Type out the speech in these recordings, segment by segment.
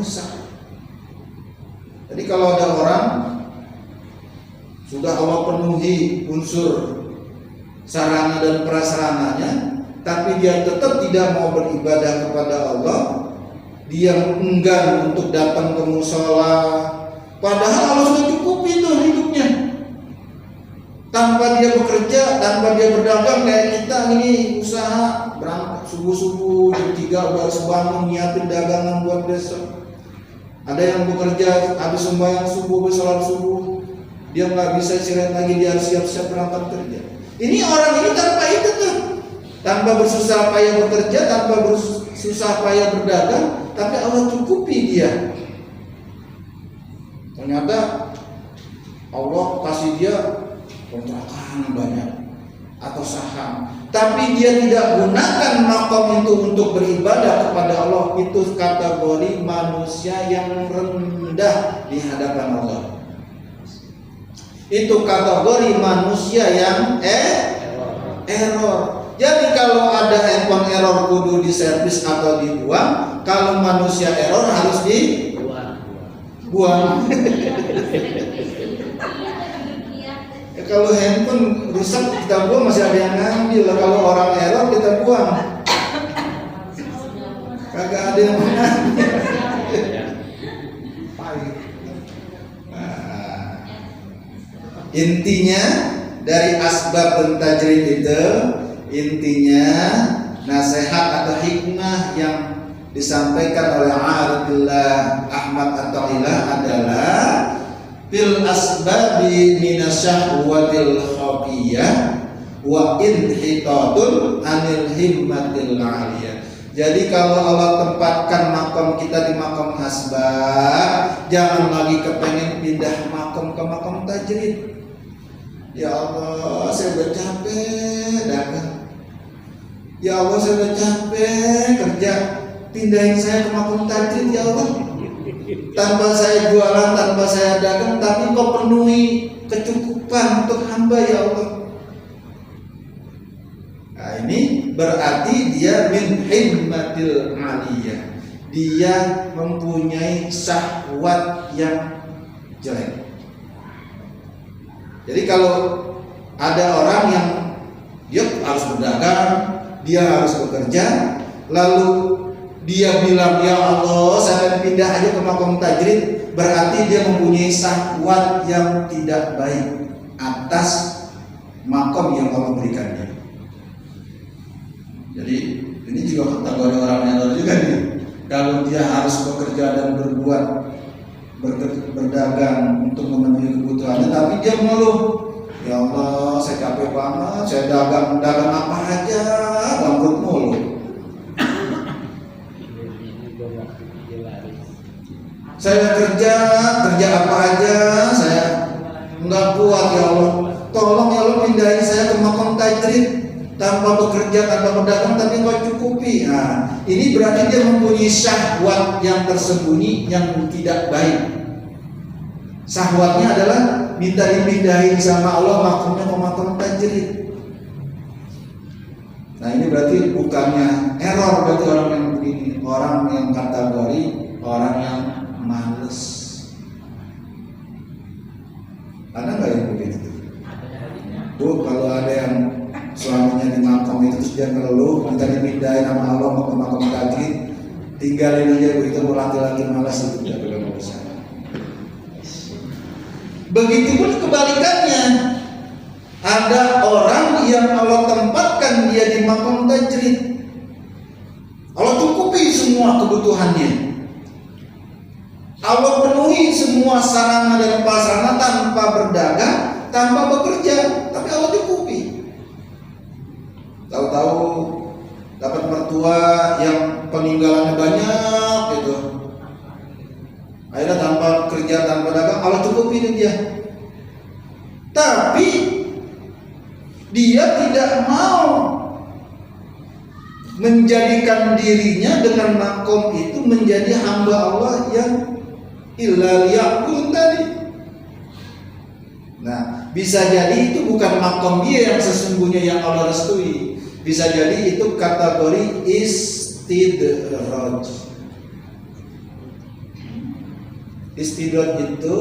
rusak. Jadi kalau ada orang sudah Allah penuhi unsur sarana dan prasarananya, tapi dia tetap tidak mau beribadah kepada Allah, dia enggan untuk datang ke mushola, padahal Allah sudah cukupi itu hidupnya. Tanpa dia bekerja, tanpa dia berdagang, kayak kita ini usaha berangkat subuh-subuh jam 3 udah harus bangun nyiapin dagangan buat besok. Ada yang bekerja habis sembahyang subuh, sholat subuh, dia nggak bisa istirahat lagi, dia harus siap-siap berangkat kerja. Ini orang ini tanpa itu tuh, tanpa bersusah payah bekerja, tanpa bersusah payah berdagang, tapi Allah cukupi dia. Ternyata Allah kasih dia kontrakan banyak atau saham, tapi dia tidak gunakan makom itu untuk beribadah kepada Allah. Itu kategori manusia yang rendah di hadapan Allah. Itu kategori manusia yang error. Jadi kalau ada handphone error kudu diservis atau dibuang. Kalau manusia error harus dibuang. Kalau handphone rusak kita buang, masih ada yang ngambil. Kalau orang error kita buang, kagak ada yang ngambil. Intinya dari asbab dan tajrid itu, intinya nasihat atau hikmah yang disampaikan oleh Arifillah Ahmad At-Ta'ilah adalah fil asbabi minasyahwatil khafiyah wa inhitadun anil himmatil aliyah. Jadi kalau Allah tempatkan makom kita di makom asbab, jangan lagi kepengen pindah makom ke makom tajrid. Ya Allah, saya udah capek dagang. Ya Allah, saya udah capek kerja, pindahin saya ke makom tajrid ya Allah. Tanpa saya jualan, tanpa saya dagang, tapi kau penuhi kecukupan untuk hamba ya Allah. Nah ini berarti dia min himmatil aliyah, dia mempunyai syahwat yang jelek. Jadi kalau ada orang yang dia harus berdagang, dia harus bekerja, lalu dia bilang ya Allah saya pindah aja ke makom tajrid, berarti dia mempunyai syahwat yang tidak baik atas makom yang Allah berikan dia. Jadi ini juga kategori orang error juga nih. Kalau dia harus bekerja dan berdagang untuk memenuhi kebutuhannya, tapi dia mengeluh, ya Allah saya capek banget, saya dagang apa aja bangkrut mulu. Saya kerja apa aja saya nggak kuat ya Allah, tolong ya Allah pindahin saya ke makom tajrid, tanpa bekerja, tanpa berdagang, tapi kau cukupi. Nah, ini berarti dia mempunyai syahwat yang tersembunyi yang tidak baik. Syahwatnya adalah minta dipindahin sama Allah makomnya ke makom tajrid. Nah ini berarti bukannya error, berarti orang yang begini, orang yang kategori orang yang males. Ada nggak yang begitu? Bu, kalau ada yang suaminya di makom itu terus dia ngeluh, minta dipindahin sama Allah mau ke makom tajrid, tinggalin aja bu, itu mau laki-laki malas itu tidak bisa. Begitupun kebalikannya, ada orang yang Allah tempatkan dia di makom tajrid, Allah cukupi semua kebutuhannya, Allah penuhi semua sarana dan prasarana tanpa berdagang, tanpa bekerja, tapi Allah cukupi. Tahu-tahu dapat mertua yang peninggalannya banyak gitu, akhirnya tanpa kerja, tanpa dagang, Allah cukupi dia. Tapi dia tidak mau menjadikan dirinya dengan makom itu menjadi hamba Allah yang illa liya'budun tadi. Nah, bisa jadi itu bukan makom dia yang sesungguhnya yang Allah restui. Bisa jadi itu kategori istidraj. Istidraj itu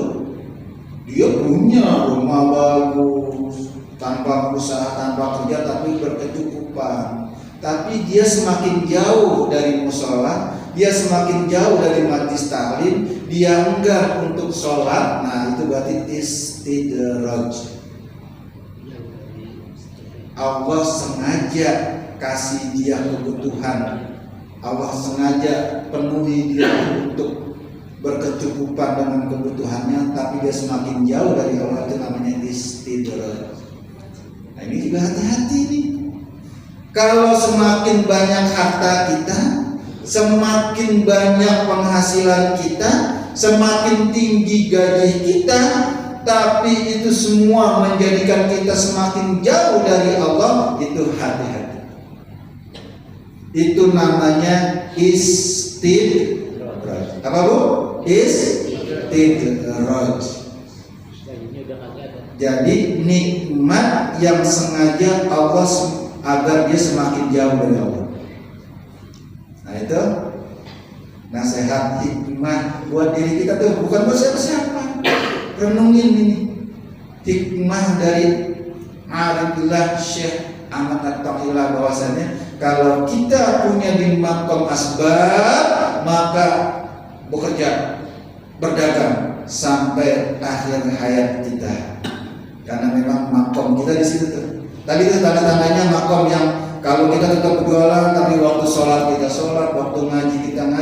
dia punya rumah bagus, tanpa usaha, tanpa kerja, tapi berkecukupan. Tapi dia semakin jauh dari musola, dia semakin jauh dari majlis taklim, dia enggan untuk sholat. Nah itu berarti istidraj. Allah sengaja kasih dia kebutuhan, Allah sengaja penuhi dia untuk berkecukupan dengan kebutuhannya, tapi dia semakin jauh dari Allah. Itu namanya istidraj. Nah ini juga hati-hati nih. Kalau semakin banyak harta kita, semakin banyak penghasilan kita, semakin tinggi gaji kita, tapi itu semua menjadikan kita semakin jauh dari Allah, itu hati-hati. Itu namanya istidraj. Apa Bu? Istidraj. Jadi nikmat yang sengaja Allah agar dia semakin jauh dari Allah. Nah itu nasihat hikmah buat diri kita tuh, bukan buat siapa-siapa. Renungin ini hikmah dari Arifillah Syekh Ahmad At-Taqiyullah, bahwasanya kalau kita punya di makom asbab, maka bekerja, berdagang sampai akhir hayat kita. Karena memang makom kita di situ tuh. Tadi itu tanda-tandanya makom yang kalau kita tetap berjualan, tapi waktu sholat kita sholat, waktu ngaji kita ngaji.